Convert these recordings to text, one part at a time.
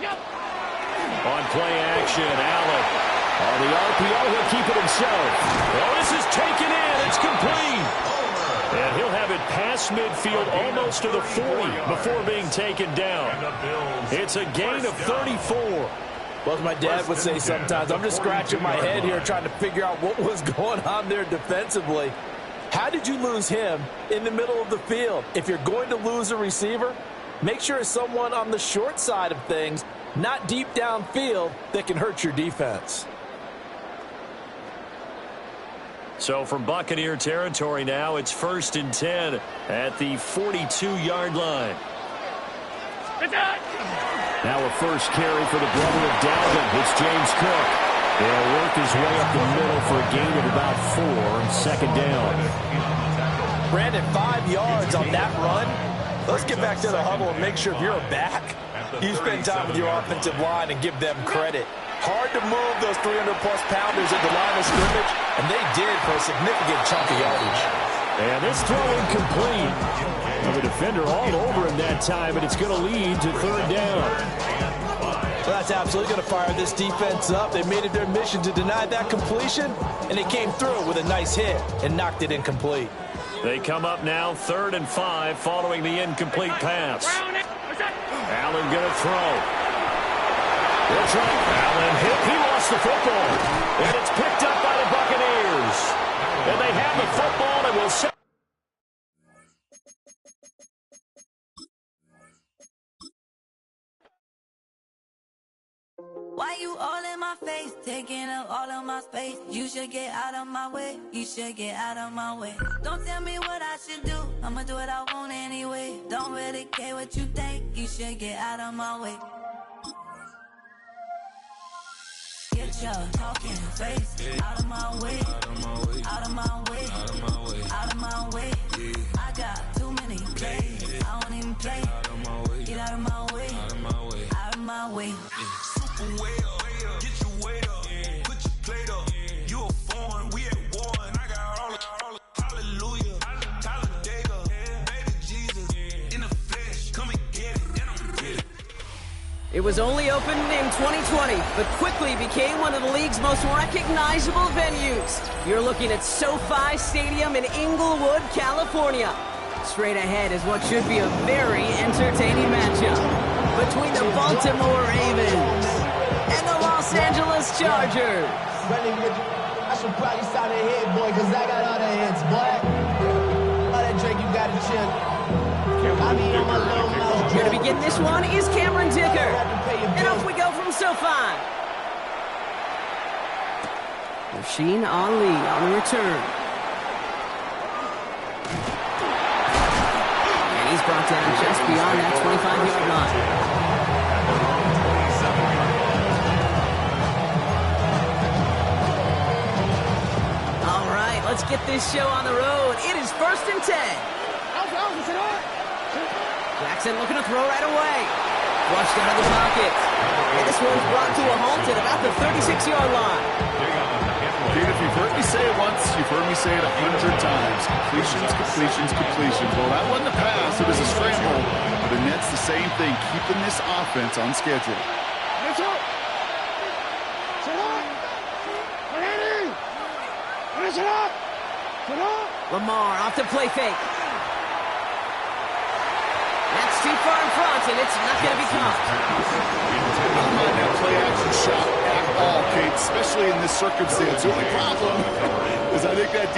On play action, Allen. On the RPO, he'll keep it himself. Oh, this is taken in. It's complete. And he'll have it past midfield almost to the 40 before being taken down. It's a gain of 34. Well, as my dad would say sometimes, I'm just scratching my head here trying to figure out what was going on there defensively. How did you lose him in the middle of the field? If you're going to lose a receiver, make sure it's someone on the short side of things, not deep downfield, that can hurt your defense. So from Buccaneer territory now, it's 1st and 10 at the 42-yard line. Now a first carry for the brother of Dalvin. It's James Cook. He'll work his way up the middle for a gain of about 4, 2nd down. Brandon, 5 yards on that run. Let's get back to the huddle and make sure if you're a back, you spend time with your offensive line and give them credit. Hard to move those 300-plus pounders at the line of scrimmage, and they did for a significant chunk of yardage. And this throw incomplete. Well, the defender all over him that time, and it's going to lead to 3rd down. Well, that's absolutely going to fire this defense up. They made it their mission to deny that completion, and they came through with a nice hit and knocked it incomplete. They come up now 3rd and 5 following the incomplete pass. Allen going to throw. That's right. Allen hit. He lost the football. And it's picked up by the Buccaneers. And they have the football and will set. Why you all in my face, taking up all of my space? You should get out of my way. You should get out of my way. Don't tell me what I should do. I'ma do what I want anyway. Don't really care what you think. You should get out of my way. Get your talking face out of my way. Out of my way. Out of my way. I got too many plays. I don't even play. Get out of my way. Out of my way. Way up, get your weight up, put your plate up. You a foreign, we at war, and I got all the hallelujah, Talladega, baby Jesus, in the flesh, come and get it, and I'm with it. It was only opened in 2020, but quickly became one of the league's most recognizable venues. You're looking at SoFi Stadium in Inglewood, California. Straight ahead is what should be a very entertaining matchup between the Baltimore Ravens and the Los Angeles Chargers. I should probably sign a hit, boy, because I got all the hits, boy. All that Drake, you got to chill. I mean, on my little mouse. Here to begin this one is Cameron Dicker. And off we go from SoFi. Rasheen Ali on the return. And he's brought down just beyond that 25-yard line. Let's get this show on the road. It is 1st and 10. Jackson looking to throw right away. Flushed out of the pocket. And this one's brought to a halt at about the 36-yard line. Dude, if you've heard me say it once, you've heard me say it 100 times. Completions, completions, completions. Well, that wasn't a pass. It was a scramble. But the Nets, the same thing, keeping this offense on schedule. Lamar off the play fake. That's too far in front, and it's not going to be caught. I don't mind that play action shot at all, Kate, especially in this circumstance. The only problem is I think that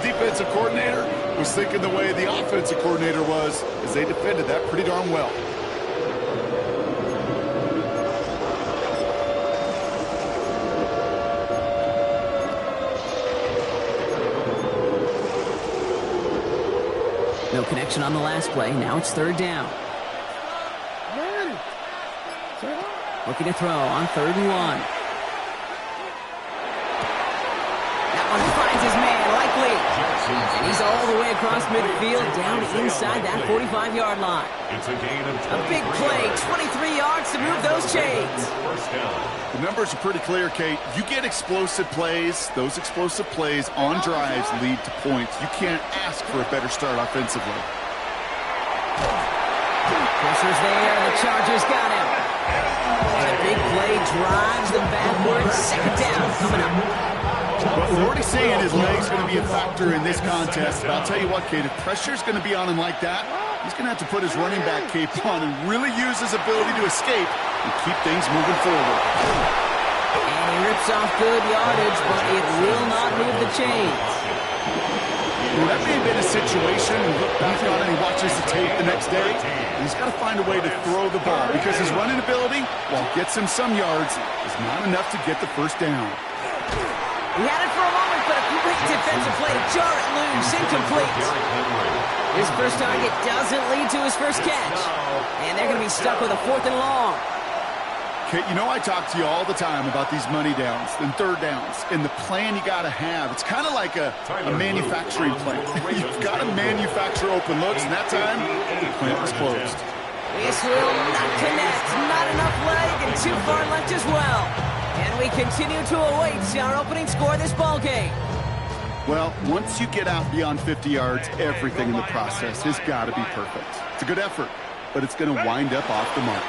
defensive coordinator was thinking the way the offensive coordinator was as they defended that pretty darn well. No connection on the last play. Now it's 3rd down. Looking to throw on 3rd and 1. That one finds his man, likely. And he's all the way across midfield, down inside that 45-yard line. A big play, 23 yards to move those chains. The numbers are pretty clear, Kate. You get explosive plays. Those explosive plays on drives lead to points. You can't ask for a better start offensively. Pressure's there. The Chargers got him. drives them backwards. Second down coming up. But we're already seeing his legs going to be a factor in this contest. But I'll tell you what, Kate, if pressure's going to be on him like that, he's going to have to put his running back cape on and really use his ability to escape and keep things moving forward. And he rips off good yardage, but it will not move the chains. Well, that may have been a situation, and look back on it, he watches the tape the next day, and he's got to find a way to throw the ball because his running ability, while it gets him some yards, is not enough to get the first down. He had it for a moment, but a great defensive play to jar it loose, incomplete. His first target doesn't lead to his first catch, and they're going to be stuck with a 4th and long. Kate, you know I talk to you all the time about these money downs and third downs and the plan you got to have. It's kind of like a manufacturing plant. You've got to manufacture open looks, and that time, the plant was closed. This will not connect. Not enough leg and too far left as well. And we continue to await our opening score of this ball game. Well, once you get out beyond 50 yards, everything in the process has got to be perfect. It's a good effort, but it's going to wind up off the mark.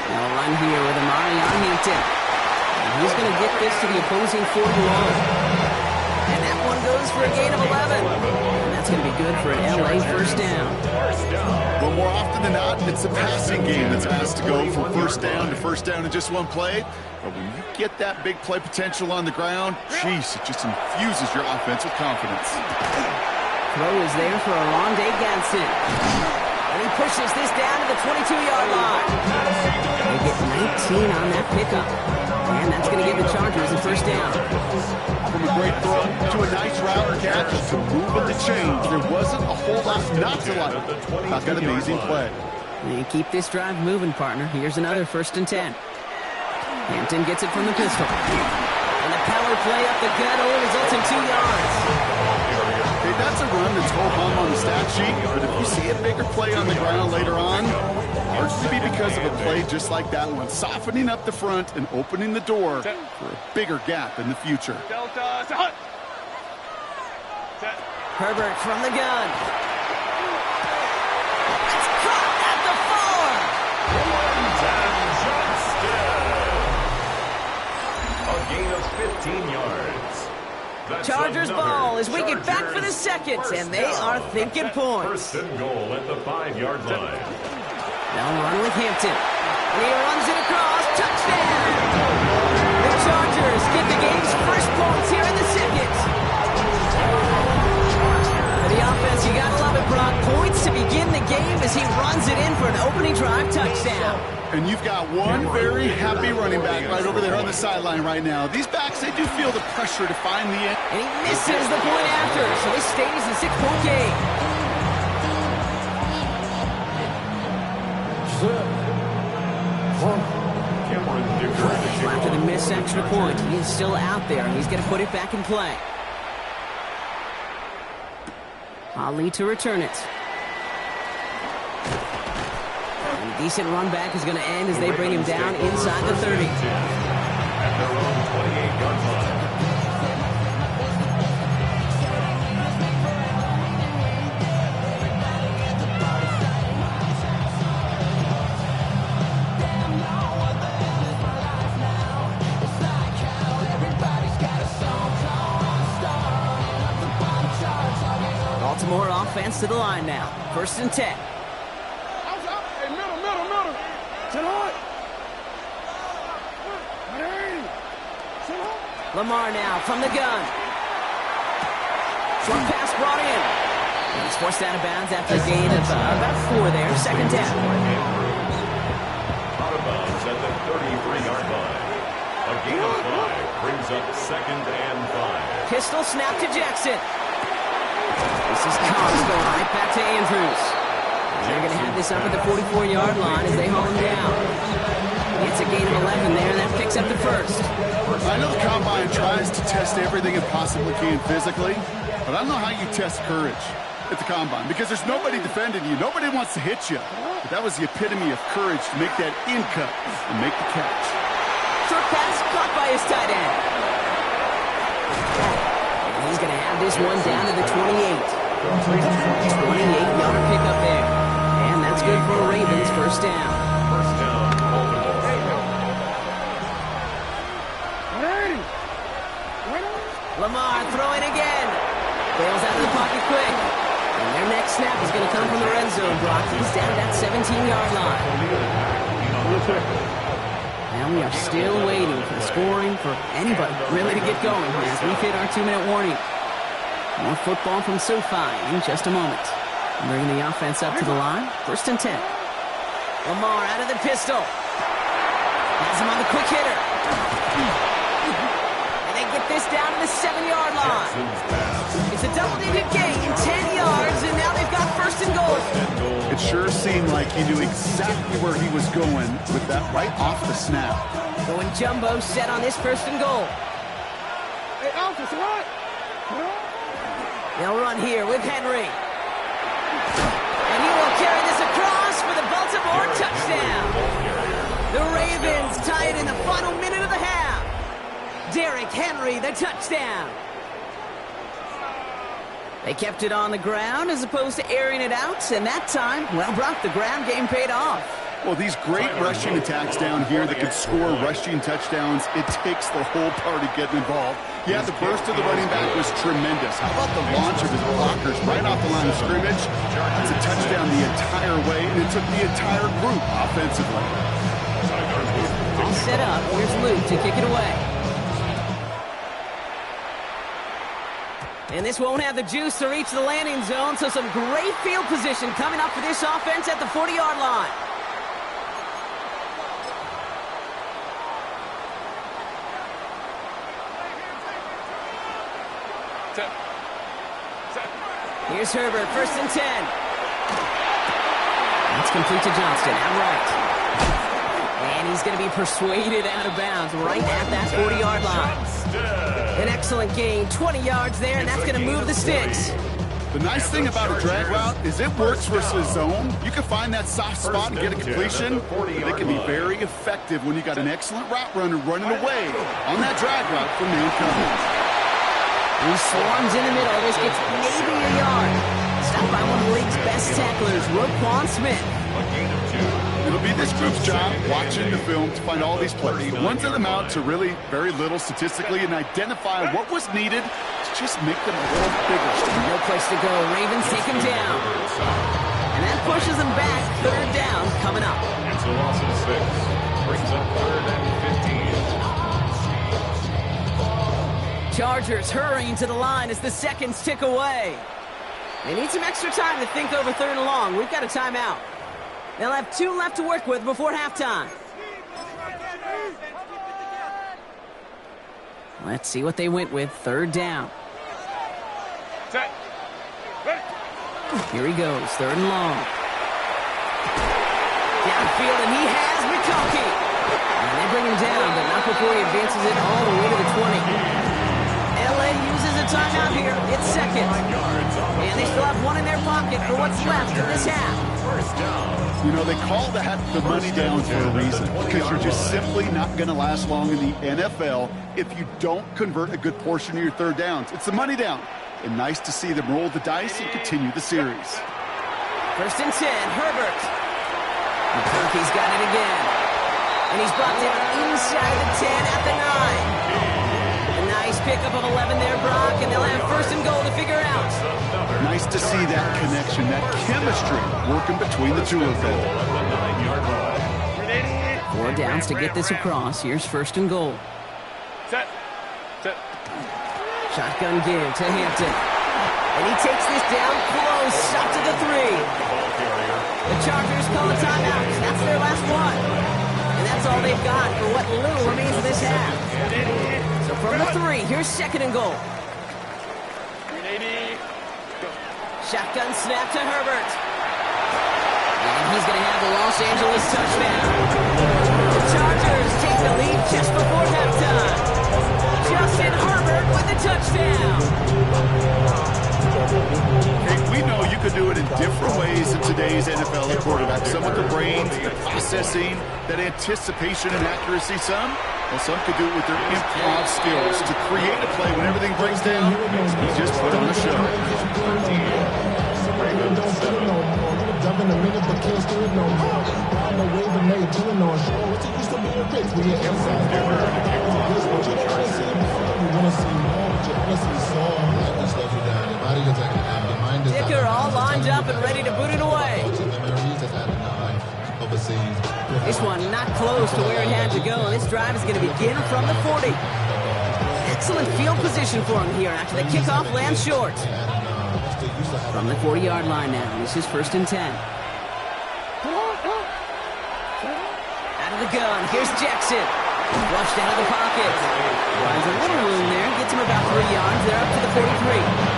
No run here with Amari on Hampton. And he's going to get this to the opposing 40-yard. And that one goes for a gain of 11. And that's going to be good for an LA first down. Well, more often than not, it's a passing game that's asked to go from first down in just one play. But when you get that big play potential on the ground, jeez, it just infuses your offense with confidence. Throw is there for Arondé Gadsden. And he pushes this down to the 22-yard line. They get 19 on that pickup. And that's going to give the Chargers a first down. From a great throw to a nice route catch to moving the chains. There wasn't a whole lot not to like about that amazing play. And keep this drive moving, partner. Here's another 1st and 10. Hampton gets it from the pistol. And the power play up the gut only results in 2 yards. Hey, that's a run that's ho-hum on the stat sheet, but if you see a bigger play on the ground later on, largely be because of a play just like that one, softening up the front and opening the door for a bigger gap in the future. Herbert from the gun. It's caught at A gain of 15 yards. That's Chargers ball as we get back for the second, and they are thinking points. 1st and goal at the 5-yard line. They'll run with Hampton. And he runs it across. Touchdown! The Chargers get the game's first points here in the second. For the offense, you gotta love it, Brock. Points to begin the game as he runs it in for an opening drive touchdown. And you've got one very happy running back right over there on the sideline right now. These backs, they do feel the pressure to find the end. And he misses the point after, so this stays a 6-point game. After the missed extra point, he is still out there, and he's going to put it back in play. Ali to return it. And a decent run back is going to end as they bring him down inside the 30. At their own 28-yard line. Baltimore offense to the line now. 1st and 10. Lamar now from the gun. Short pass brought in. And he's forced out of bounds after a gain of about 4 there. 2nd down. Out of bounds at the 33-yard line. A gain of 5 brings up 2nd and 5. Pistol snap to Jackson. This is Cox going right back to Andrews. They're going to have this up at the 44-yard line as they haul him down. It's a gain of 11 there, and that picks up the 1st. I know the Combine tries to test everything it possibly can physically, but I don't know how you test courage at the Combine because there's nobody defending you. Nobody wants to hit you. But that was the epitome of courage to make that in cut and make the catch. Short pass caught by his tight end. And he's going to have this one down to the 28. 28-yard pickup there. And that's good for Ravens first down. First down, Baltimore. snap is going to come from the red zone, Brock. He's down at that 17-yard line. Now we are still waiting for the scoring for anybody really to get going as we hit our 2-minute warning. More football from SoFi in just a moment. Bringing the offense up to the line. 1st and 10. Lamar out of the pistol. Has him on the quick hitter. And they get this down to the 7-yard line. It's a double-digit gain, 10 yards, and now they've got 1st and goal. It sure seemed like he knew exactly where he was going with that right off the snap. Going jumbo set on this 1st and goal. Hey, officer, what? They'll run here with Henry. And he will carry this across for the Baltimore touchdown. The Ravens tie it in the final minute of the half. Derrick Henry, the touchdown. They kept it on the ground as opposed to airing it out, and that time, well, Brock, the ground game paid off. Well, these great rushing attacks down here that can score rushing touchdowns, it takes the whole party getting involved. Yeah, the burst of the running back was tremendous. How about the launch of his blockers right off the line of scrimmage? It's a touchdown the entire way, and it took the entire group offensively. All set up. Here's Luke to kick it away. And this won't have the juice to reach the landing zone, so some great field position coming up for this offense at the 40-yard line. Here's Herbert, 1st and 10. That's complete to Johnston, outright. And he's going to be persuaded out of bounds right at that 40-yard line. An excellent gain, 20 yards there, and that's going to move the sticks. The nice thing about a drag route is it works versus zone. You can find that soft spot and get a completion, but it can be very effective when you got an excellent route runner running away on that drag route from man coverage. He swarms in the middle. This gets maybe a yard. Stopped by one of the league's best tacklers, Roquan Smith. It'll be this group's job watching the film to find all these plays. The ones that amount to really very little statistically and identify what was needed to just make them a little bigger. No place to go. Ravens take him down. And that pushes them back. 3rd down coming up. It's a loss of 6. Brings up 3rd and 15. Chargers hurrying to the line as the seconds tick away. They need some extra time to think over 3rd and long. We've got a timeout. They'll have 2 left to work with before halftime. Let's see what they went with. 3rd down. Here he goes. 3rd and long. Downfield, and he has McConkey. And they bring him down, but not before he advances it all the way to the 20. LA uses a timeout here. It's 2nd. And they still have 1 in their pocket for what's left of this half. You know, they call that the money down for a reason, because you're just simply not going to last long in the NFL if you don't convert a good portion of your 3rd downs. It's the money down. And nice to see them roll the dice and continue the series. 1st and 10, Herbert. McConkey's got it again. And he's brought down inside the 10 at the 9. A nice pickup of 11 there, Brock, and they'll have 1st and goal to figure out. Nice to see that connection, that chemistry working between the two of them. 4 downs to get this across. Here's 1st and goal. Set. Shotgun give to Hampton. And he takes this down close, up to the 3. The Chargers call a timeout. That's their last one. And that's all they've got for what little remains of this half. So from the 3, here's 2nd and goal. Shotgun snap to Herbert. And he's going to have the Los Angeles touchdown. The Chargers take the lead just before halftime. Justin Herbert with the touchdown. Hey, we know you could do it in different ways in today's NFL at quarterback. Some with the brains, the processing, that anticipation and accuracy. Some could do it with their improv skills to create a play when everything breaks down. He just put on a show. Dicker all lined warmed up and ready to boot it away. This one not close to where it had to go. This drive is going to begin from the 40. Excellent field position for him here after the kickoff lands short. From the 40-yard line now, this is 1st and 10. Out of the gun, here's Jackson. Flushed out of the pocket. Finds a little room there, gets him about 3 yards. They're up to the 43.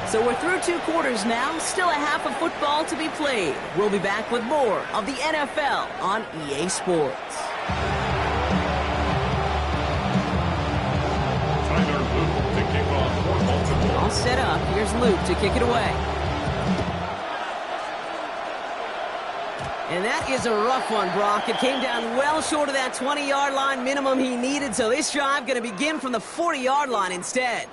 So we're through 2 quarters now, still a half of football to be played. We'll be back with more of the NFL on EA Sports. All set up. Here's Luke to kick it away. And that is a rough one, Brock. It came down well short of that 20-yard line minimum he needed, so this drive going to begin from the 40-yard line instead.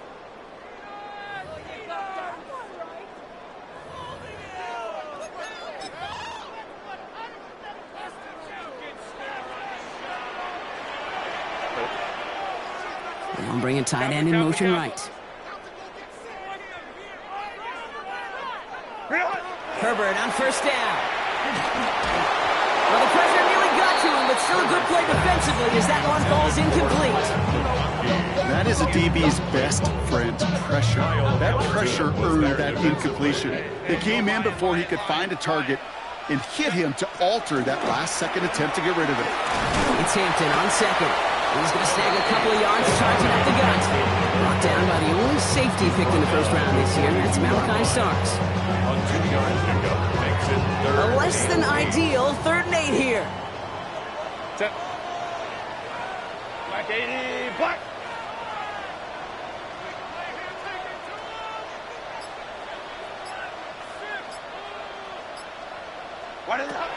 Now bringing tight end in motion right. Herbert on 1st down. Well, the pressure nearly got to him, but still a good play defensively as that one falls incomplete. That is a DB's best friend, pressure. That pressure earned that incompletion. It came in before he could find a target and hit him to alter that last-second attempt to get rid of it. It's Hampton on 2nd. He's going to snag a couple of yards, charging up the gut. Brought down by the only safety picked in the 1st round this year, and that's Malachi Starks. A less than ideal 3rd and 8 here. Set. Black 80, black. What is that?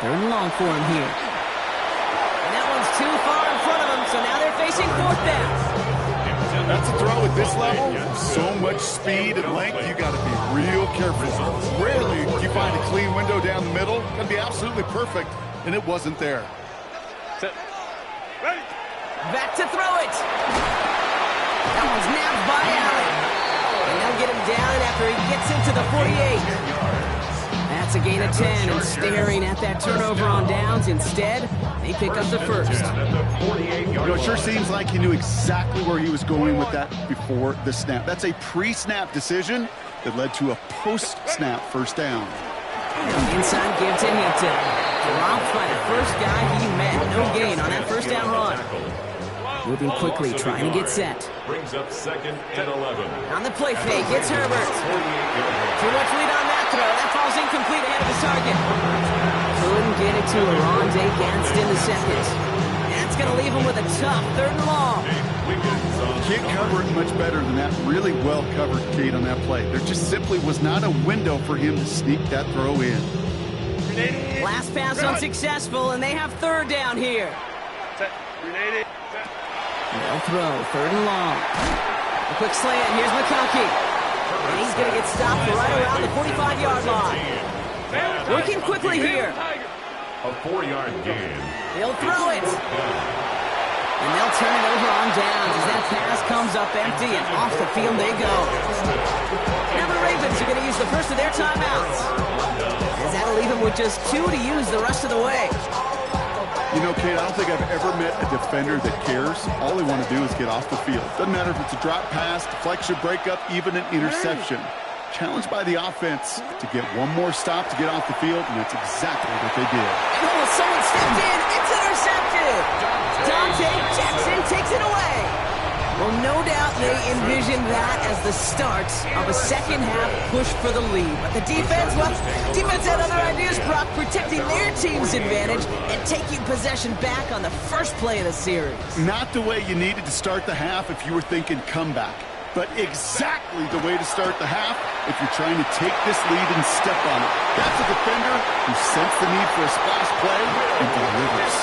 3rd and long for him here. And that one's too far in front of him, so now they're facing 4th down. That's a throw at this level. So much speed and length, you got to be real careful. Rarely do you find a clean window down the middle. That'd be absolutely perfect, and it wasn't there. Set. Ready. Back to throw it. That one's nabbed by Allen. And they'll get him down after he gets into the 48. That's a gain of 10, and staring at that turnover on downs. Instead, they pick up the 1st. You know, it sure seems like he knew exactly where he was going with that before the snap. That's a pre-snap decision that led to a post-snap 1st down. Inside give to Hampton. Dropped by the first guy he met. No gain on that 1st down run. Moving quickly, trying to get set. Brings up 2nd and 11. On the play fake, it's Herbert. Too much lead on that throw. That falls incomplete ahead of his target. Couldn't get it to Arondé Gadsden the 2nd. That's going to leave him with a tough 3rd and long. Can't cover it much better than that. Really well covered, Kate, on that play. There just simply was not a window for him to sneak that throw in. Last pass unsuccessful, and they have 3rd down here. They'll throw, 3rd and long. A quick slant, here's McConkey. And he's going to get stopped right around the 45-yard line. Working quickly here. A 4-yard gain. They'll throw it. And they'll turn it over on downs as that pass comes up empty, and off the field they go. Now the Ravens are going to use the first of their timeouts, as that'll leave them with just 2 to use the rest of the way. You know, Kate, I don't think I've ever met a defender that cares. All they want to do is get off the field. Doesn't matter if it's a drop pass, deflection, breakup, even an interception. Challenged by the offense to get one more stop to get off the field, and that's exactly what they did. Oh, someone stepped in. It's intercepted. Dante Jackson takes it away. Well, no doubt they envisioned that as the start of a second-half push for the lead. But the defense, well, defense had other ideas, Brock, protecting their team's advantage and taking possession back on the first play of the series. Not the way you needed to start the half if you were thinking comeback, but exactly the way to start the half if you're trying to take this lead and step on it. That's a defender who sensed the need for a splash play and delivers.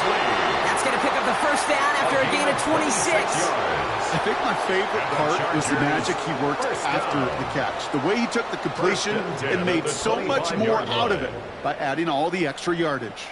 That's going to pick up the 1st down after a gain of 26. I think my favorite part was the magic he worked after the catch. The way he took the completion and made so much more out of it by adding all the extra yardage.